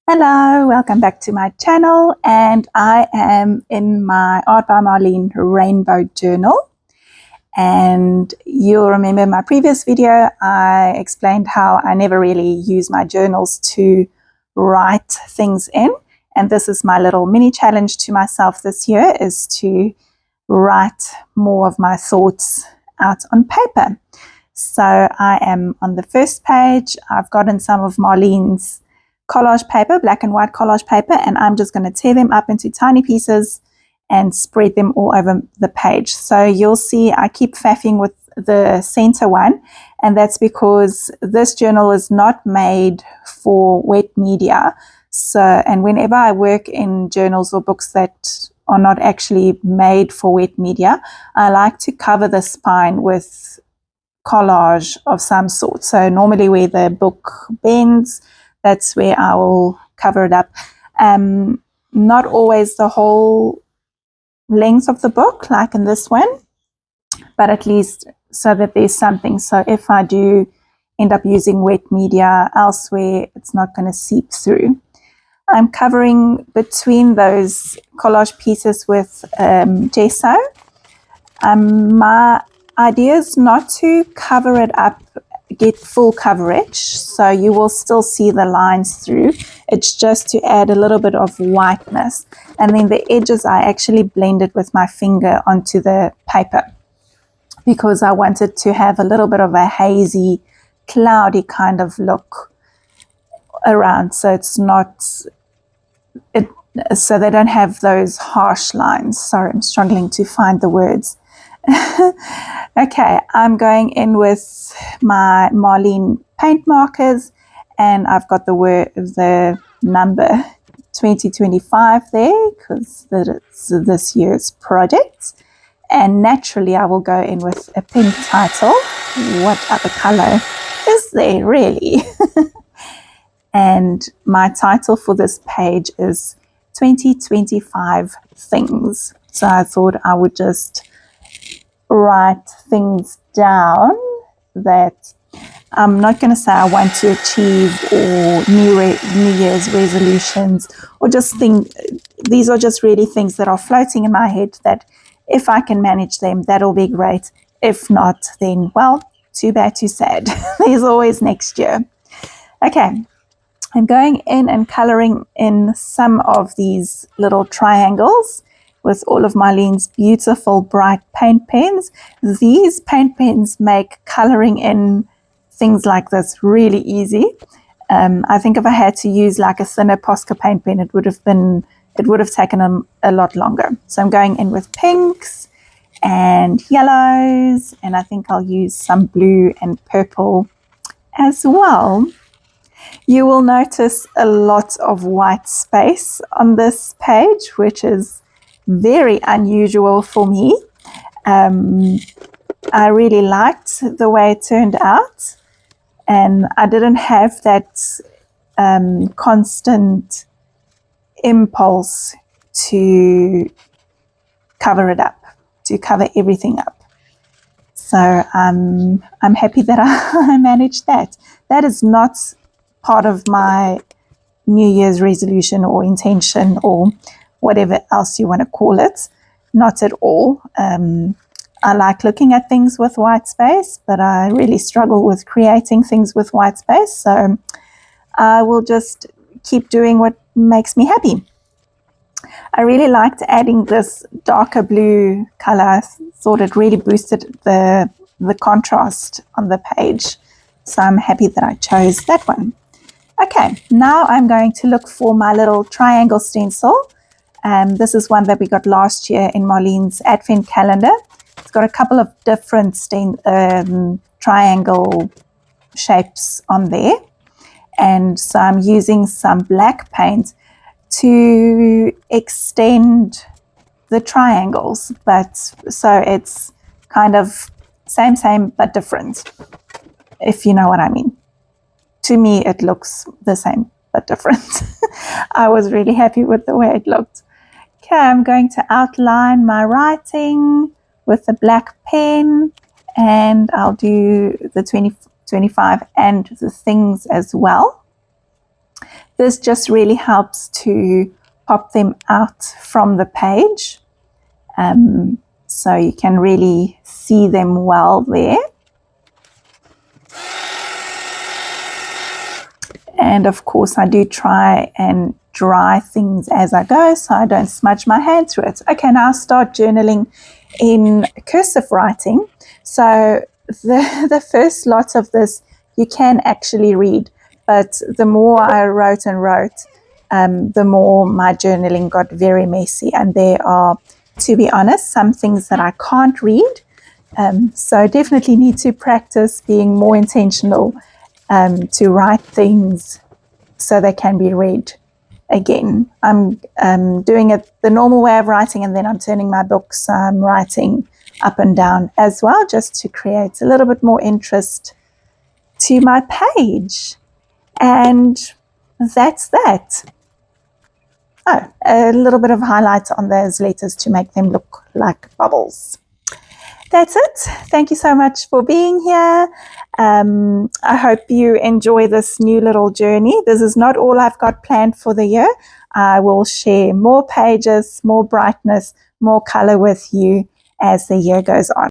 Hello, welcome back to my channel, and I am in my Art by Marlene Rainbow Journal. And you'll remember my previous video, I explained how I never really use my journals to write things in. And this is my little mini challenge to myself this year, is to write more of my thoughts out on paper. So I am on the first page. I've gotten some of Marlene's collage paper, black and white collage paper, and I'm just going to tear them up into tiny pieces and spread them all over the page. So you'll see I keep faffing with the center one, and that's because this journal is not made for wet media. So, and whenever I work in journals or books that are not actually made for wet media, I like to cover the spine with collage of some sort. So normally where the book bends, that's where I will cover it up. Not always the whole length of the book, like in this one, but at least so that there's something. So if I do end up using wet media elsewhere, it's not going to seep through. I'm covering between those collage pieces with gesso. My idea is not to cover it up, get full coverage, so you will still see the lines through. It's just to add a little bit of whiteness, and then the edges I actually blended with my finger onto the paper because I wanted to have a little bit of a hazy, cloudy kind of look around, so it's not so they don't have those harsh lines. Sorry, I'm struggling to find the words. Okay, I'm going in with my Marlene paint markers, and I've got the number 2025 there because it's this year's project. And naturally I will go in with a pink title. What other color is there really? And my title for this page is 2025 Things. So I thought I would just write things down that I'm not going to say I want to achieve, or New Year's resolutions, or just these are just really things that are floating in my head that if I can manage them, that'll be great. If not, then, well, too bad, too sad. There's always next year. Okay, I'm going in and coloring in some of these little triangles with all of Marlene's beautiful bright paint pens. These paint pens make coloring in things like this really easy. I think if I had to use like a thinner Posca paint pen, it would have taken a lot longer. So I'm going in with pinks and yellows, and I think I'll use some blue and purple as well. You will notice a lot of white space on this page, which is very unusual for me. I really liked the way it turned out, and I didn't have that constant impulse to cover it up, to cover everything up. So I'm happy that I managed that. That is not part of my New Year's resolution or intention or whatever else you want to call it. Not at all. I like looking at things with white space, but I really struggle with creating things with white space. So I will just keep doing what makes me happy. I really liked adding this darker blue color. I thought it really boosted the contrast on the page. So I'm happy that I chose that one. Okay, now I'm going to look for my little triangle stencil. This is one that we got last year in Marlene's Advent calendar. It's got a couple of different triangle shapes on there. And so I'm using some black paint to extend the triangles. But so it's kind of same, but different, if you know what I mean. To me, it looks the same, but different. I was really happy with the way it looked. Okay, I'm going to outline my writing with the black pen, and I'll do the 2025 and the things as well. This just really helps to pop them out from the page, so you can really see them well there. And of course I do try and dry things as I go so I don't smudge my hand through it. Okay, now I'll start journaling in cursive writing. So the first lot of this you can actually read, but the more I wrote and wrote, the more my journaling got very messy, and there are, to be honest, some things that I can't read, so definitely need to practice being more intentional to write things so they can be read again. I'm doing it the normal way of writing, and then I'm turning my book, so I'm writing up and down as well, just to create a little bit more interest to my page. And that's that. Oh, a little bit of highlight on those letters to make them look like bubbles. That's it. Thank you so much for being here. I hope you enjoy this new little journey. This is not all I've got planned for the year. I will share more pages, more brightness, more color with you as the year goes on.